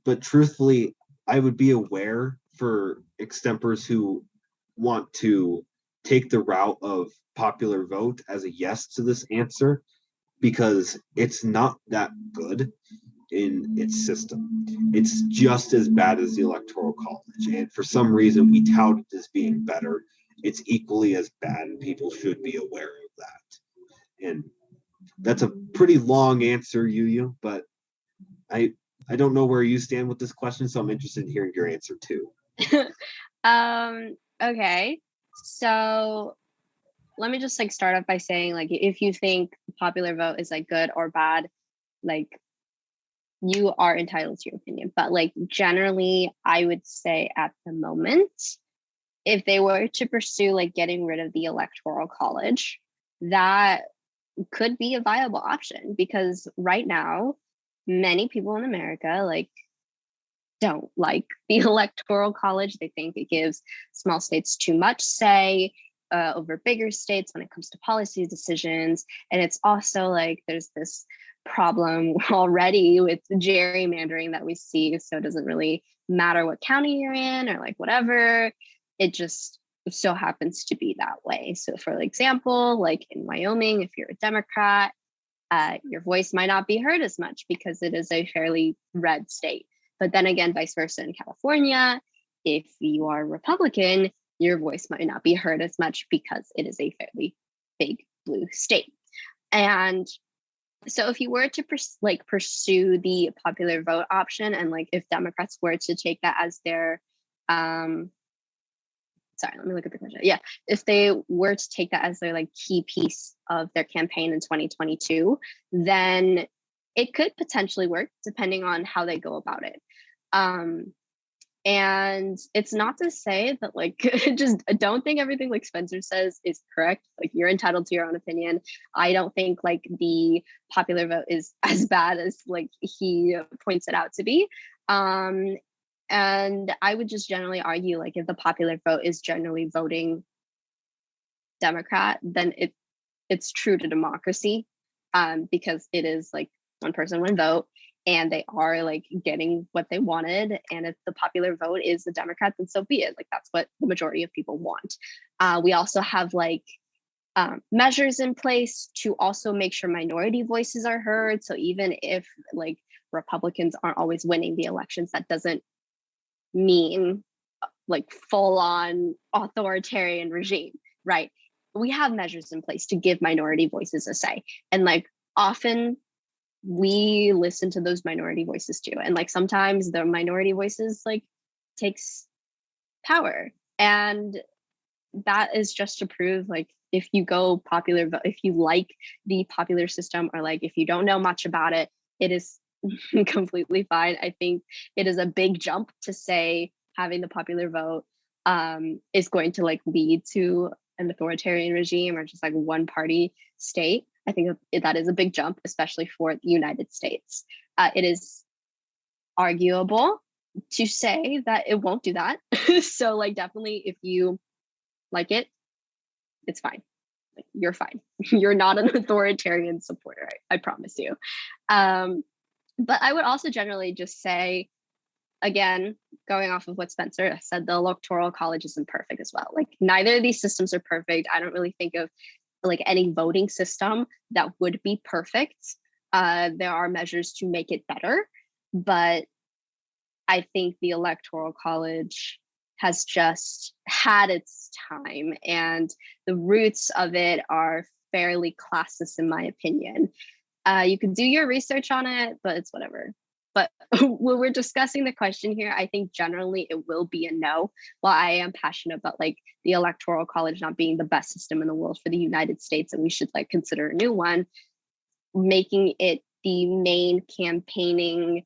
but truthfully, I would be aware for extempers who want to take the route of popular vote as a yes to this answer, because it's not that good in its system. It's just as bad as the Electoral College, and for some reason we tout it as being better. It's equally as bad, and people should be aware of that. And that's a pretty long answer, YuYu, but I don't know where you stand with this question, so I'm interested in hearing your answer too. Okay, so let me just start off by saying, if you think popular vote is good or bad, you are entitled to your opinion. But generally, I would say at the moment, if they were to pursue getting rid of the Electoral College, that could be a viable option, because right now, many people in America don't like the Electoral College. They think it gives small states too much say over bigger states when it comes to policy decisions. And it's also there's this problem already with gerrymandering that we see. So it doesn't really matter what county you're in or whatever. It just so happens to be that way. So for example, in Wyoming, if you're a Democrat, your voice might not be heard as much because it is a fairly red state. But then again, vice versa in California, if you are Republican, your voice might not be heard as much because it is a fairly big blue state. And so if you were to pursue the popular vote option, and like if Democrats were to take that as their sorry, let me look at the question. Yeah, if they were to take that as their like key piece of their campaign in 2022, then it could potentially work depending on how they go about it. And it's not to say that like just don't think everything like Spencer says is correct. Like you're entitled to your own opinion. I don't think like the popular vote is as bad as like he points it out to be. And I would just generally argue like if the popular vote is generally voting Democrat, then it's true to democracy, because it is like one person, one vote, and they are like getting what they wanted. And if the popular vote is the Democrat, then so be it. Like that's what the majority of people want. We also have like measures in place to also make sure minority voices are heard. So even if like Republicans aren't always winning the elections, that doesn't mean like full on authoritarian regime, right? We have measures in place to give minority voices a say. And like often we listen to those minority voices too. And like sometimes the minority voices like takes power. And that is just to prove like if you go popular, if you like the popular system, or like if you don't know much about it, it is completely fine. I think it is a big jump to say having the popular vote is going to like lead to an authoritarian regime or just like one party state. I think that is a big jump, especially for the United States. It is arguable to say that it won't do that. So like definitely if you like it, it's fine. Like, you're fine. You're not an authoritarian supporter, I promise you. But I would also generally just say, again, going off of what Spencer said, the Electoral College isn't perfect as well. Like neither of these systems are perfect. I don't really think of like any voting system that would be perfect. There are measures to make it better, but I think the Electoral College has just had its time, and the roots of it are fairly classist in my opinion. You can do your research on it, but it's whatever. But when we're discussing the question here, I think generally it will be a no. While I am passionate about like the Electoral College not being the best system in the world for the United States, and we should like consider a new one, making it the main campaigning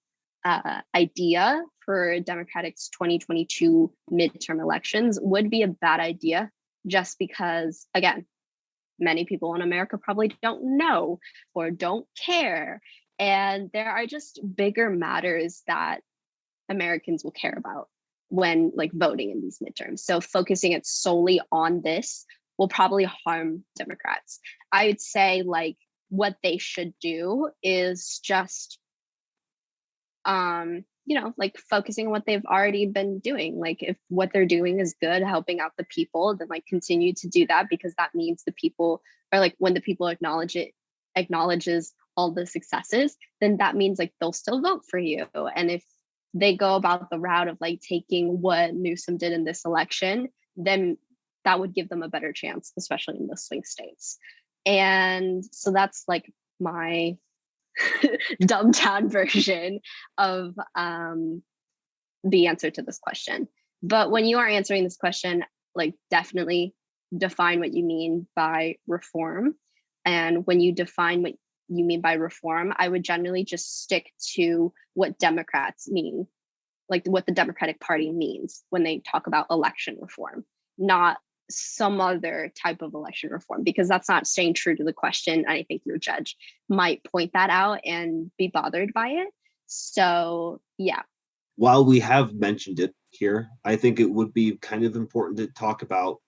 idea for Democratic's 2022 midterm elections would be a bad idea, just because, again, many people in America probably don't know or don't care. And there are just bigger matters that Americans will care about when like voting in these midterms. So focusing it solely on this will probably harm Democrats. I would say like what they should do is just like focusing on what they've already been doing. Like if what they're doing is good, helping out the people, then like continue to do that, because that means the people, or like when the people acknowledges all the successes, then that means like they'll still vote for you. And if they go about the route of like taking what Newsom did in this election, then that would give them a better chance, especially in the swing states. And so that's like my dumbed down version of the answer to this question. But when you are answering this question, like definitely define what you mean by reform. And when you define what you mean by reform, I would generally just stick to what Democrats mean, like what the Democratic Party means when they talk about election reform, not some other type of election reform, because that's not staying true to the question. And I think your judge might point that out and be bothered by it. So, yeah. While we have mentioned it here, I think it would be kind of important to talk about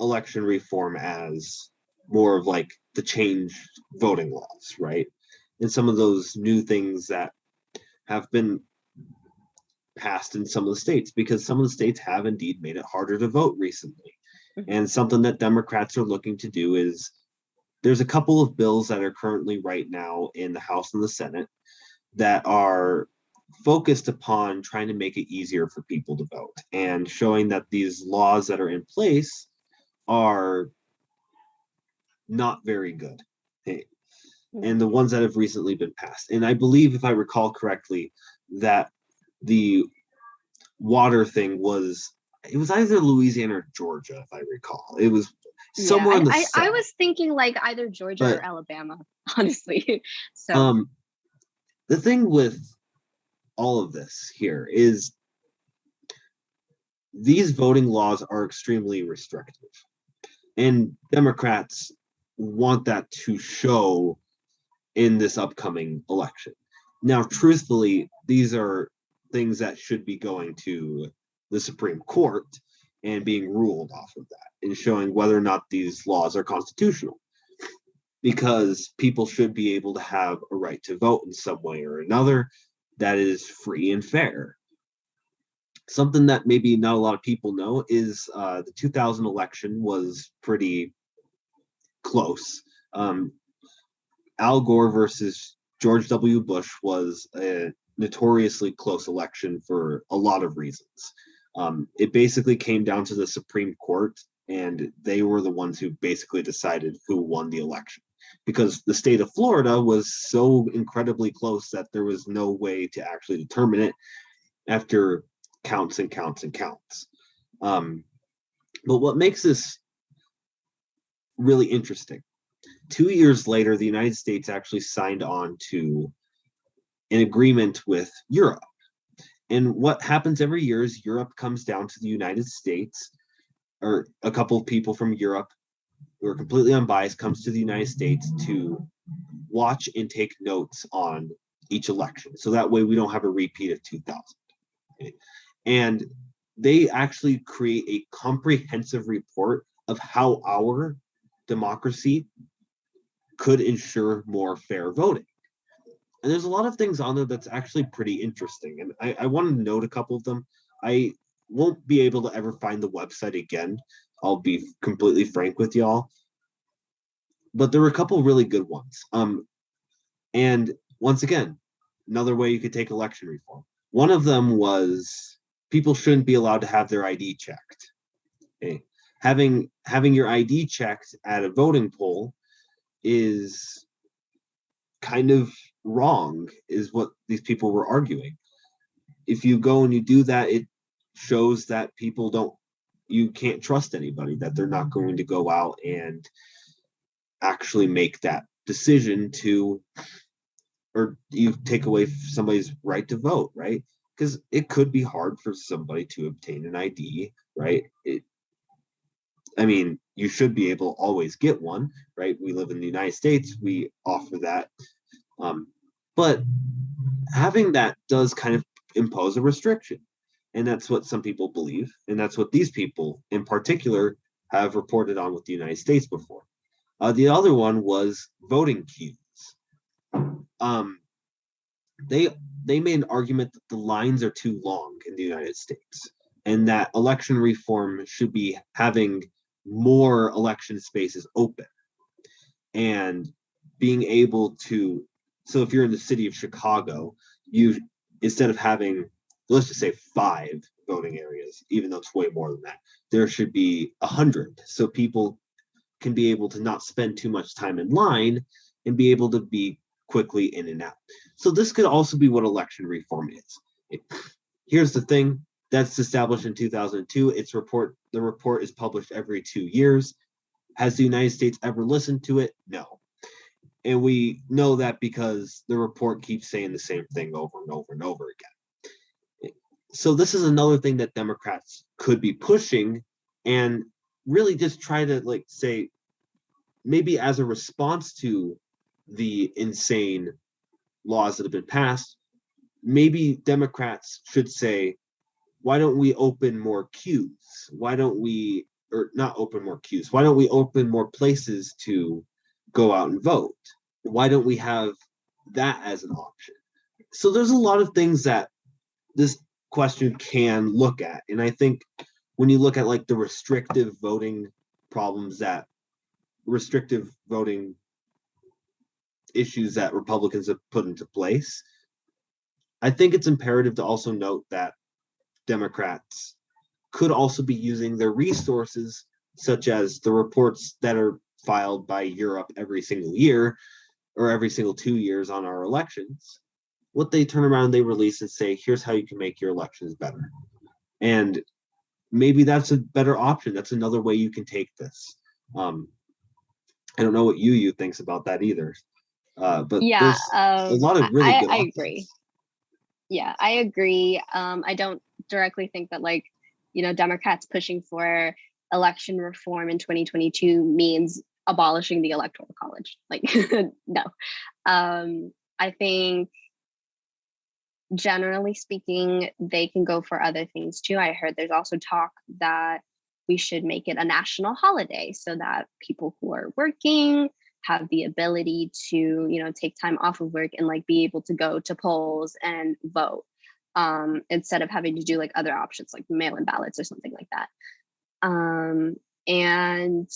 election reform as more of like the changed voting laws, right? And some of those new things that have been passed in some of the states, because some of the states have indeed made it harder to vote recently. Mm-hmm. And something that Democrats are looking to do is there's a couple of bills that are currently right now in the House and the Senate that are focused upon trying to make it easier for people to vote and showing that these laws that are in place are not very good. And the ones that have recently been passed. And I believe, if I recall correctly, that the water thing was either Louisiana or Georgia, if I recall. It was somewhere in the I south. was thinking like either Georgia or Alabama, honestly. So the thing with all of this here is these voting laws are extremely restrictive. And Democrats want that to show in this upcoming election. Now, truthfully, these are things that should be going to the Supreme Court and being ruled off of that and showing whether or not these laws are constitutional. Because people should be able to have a right to vote in some way or another that is free and fair. Something that maybe not a lot of people know is the 2000 election was pretty close. Al Gore versus George W. Bush was a notoriously close election for a lot of reasons. It basically came down to the Supreme Court, and they were the ones who basically decided who won the election, because the state of Florida was so incredibly close that there was no way to actually determine it after counts and counts and counts. But what makes this really interesting, 2 years later, the United States actually signed on to an agreement with Europe. And what happens every year is Europe comes down to the United States, or a couple of people from Europe who are completely unbiased comes to the United States to watch and take notes on each election. So that way we don't have a repeat of 2000. Okay? And they actually create a comprehensive report of how our democracy could ensure more fair voting. And there's a lot of things on there that's actually pretty interesting. And I want to note a couple of them. I won't be able to ever find the website again. I'll be completely frank with y'all. But there were a couple really good ones. And once again, another way you could take election reform. One of them was people shouldn't be allowed to have their ID checked. Okay. Having your ID checked at a voting poll is kind of wrong, is what these people were arguing. If you go and you do that, it shows that you can't trust anybody, that they're not going to go out and actually make that decision or you take away somebody's right to vote, right? Because it could be hard for somebody to obtain an ID, right? You should be able to always get one, right? We live in the United States, we offer that. But having that does kind of impose a restriction. And that's what some people believe. And that's what these people in particular have reported on with the United States before. The other one was voting queues. They made an argument that the lines are too long in the United States and that election reform should be having more election spaces open and being able to. So if you're in the city of Chicago, you, instead of having, let's just say 5 voting areas, even though it's way more than that, there should be 100. So people can be able to not spend too much time in line and be able to be quickly in and out. So this could also be what election reform is. Here's the thing that's established in 2002. The report is published every 2 years. Has the United States ever listened to it? No. And we know that because the report keeps saying the same thing over and over and over again. So this is another thing that Democrats could be pushing and really just try to say, maybe as a response to the insane laws that have been passed, maybe Democrats should say, why don't we open more queues? Why don't we open more places to go out and vote? Why don't we have that as an option? So there's a lot of things that this question can look at. And I think when you look at the restrictive voting problems, that restrictive voting issues that Republicans have put into place, I think it's imperative to also note that Democrats could also be using their resources, such as the reports that are filed by Europe every single year or every single 2 years on our elections. What they turn around, they release and say, here's how you can make your elections better. And maybe that's a better option. That's another way you can take this. I don't know what YuYu thinks about that either. But Yeah, there's a lot of really good I options. agree. Yeah, I agree. I don't directly think that, like, Democrats pushing for election reform in 2022 means abolishing the Electoral College. Like, no. I think generally speaking, they can go for other things too. I heard there's also talk that we should make it a national holiday so that people who are working have the ability to, take time off of work and like be able to go to polls and vote, instead of having to do like other options like mail-in ballots or something like that. And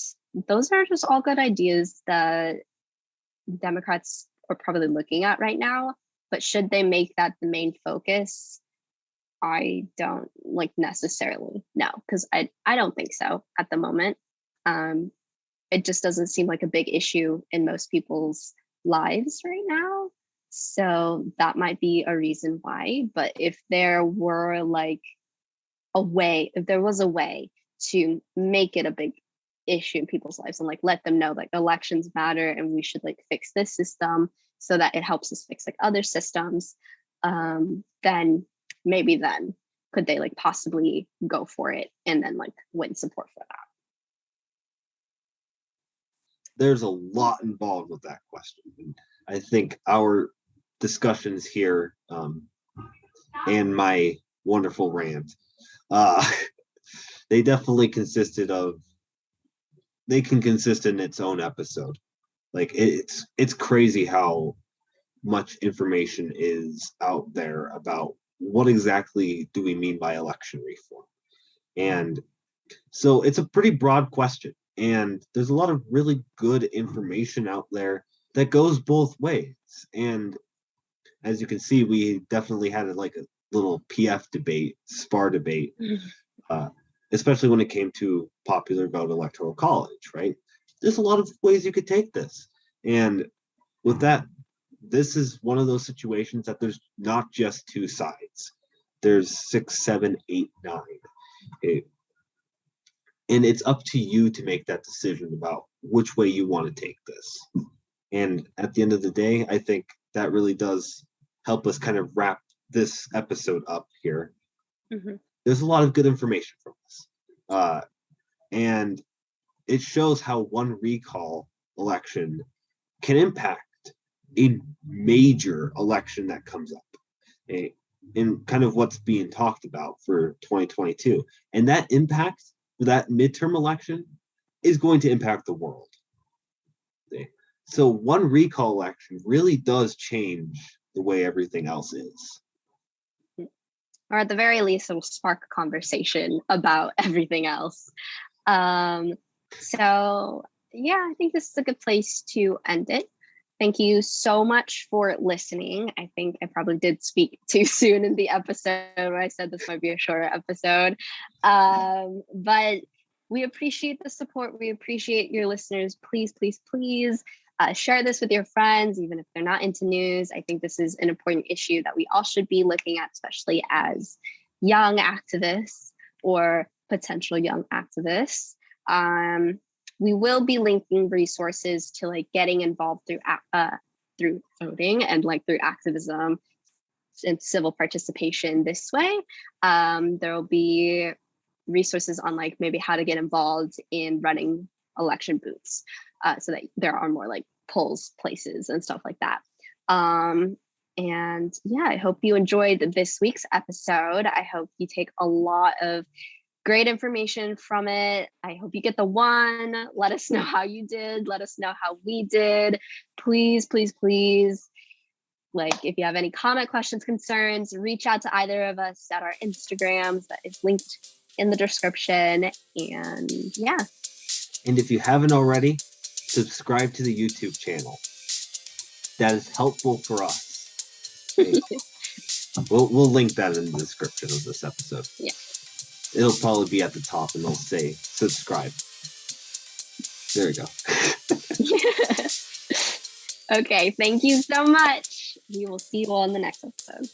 those are just all good ideas that Democrats are probably looking at right now. But should they make that the main focus? I don't necessarily know, because I don't think so at the moment. It just doesn't seem like a big issue in most people's lives right now. So that might be a reason why. But if there were if there was a way to make it a big issue in people's lives and let them know elections matter and we should fix this system so that it helps us fix other systems, then maybe could they possibly go for it and then win support for that. There's a lot involved with that question. I think our discussions here, and my wonderful rant, they definitely they can consist in its own episode. It's crazy how much information is out there about what exactly do we mean by election reform. And so it's a pretty broad question. And there's a lot of really good information out there that goes both ways. And as you can see, we definitely had a little PF debate, spar debate, especially when it came to popular vote electoral college, right? There's a lot of ways you could take this. And with that, this is one of those situations that there's not just two sides. There's 6, 7, 8, 9. And it's up to you to make that decision about which way you want to take this. And at the end of the day, I think that really does help us kind of wrap this episode up here. Mm-hmm. There's a lot of good information from this. And it shows how one recall election can impact a major election that comes up. And kind of what's being talked about for 2022. And that impact, that midterm election, is going to impact the world. So one recall election really does change the way everything else is. Or at the very least, it will spark a conversation about everything else. So yeah, I think this is a good place to end it. Thank you so much for listening. I think I probably did speak too soon in the episode where I said this might be a shorter episode. But we appreciate the support. We appreciate your listeners. Please, please, please share this with your friends, even if they're not into news. I think this is an important issue that we all should be looking at, especially as young activists or potential young activists. We will be linking resources to getting involved through voting and through activism and civil participation this way. There will be resources on maybe how to get involved in running election booths, so that there are more polls places and stuff like that. And yeah, I hope you enjoyed this week's episode. I hope you take a lot of great information from it. I hope you get the one. Let us know how you did. Let us know how we did. Please, please, please. If you have any comment, questions, concerns, reach out to either of us at our Instagrams that is linked in the description. And yeah. And if you haven't already, subscribe to the YouTube channel. That is helpful for us. We'll link that in the description of this episode. Yeah. It'll probably be at the top and it'll say subscribe. There we go. Okay, thank you so much. We will see you all in the next episode.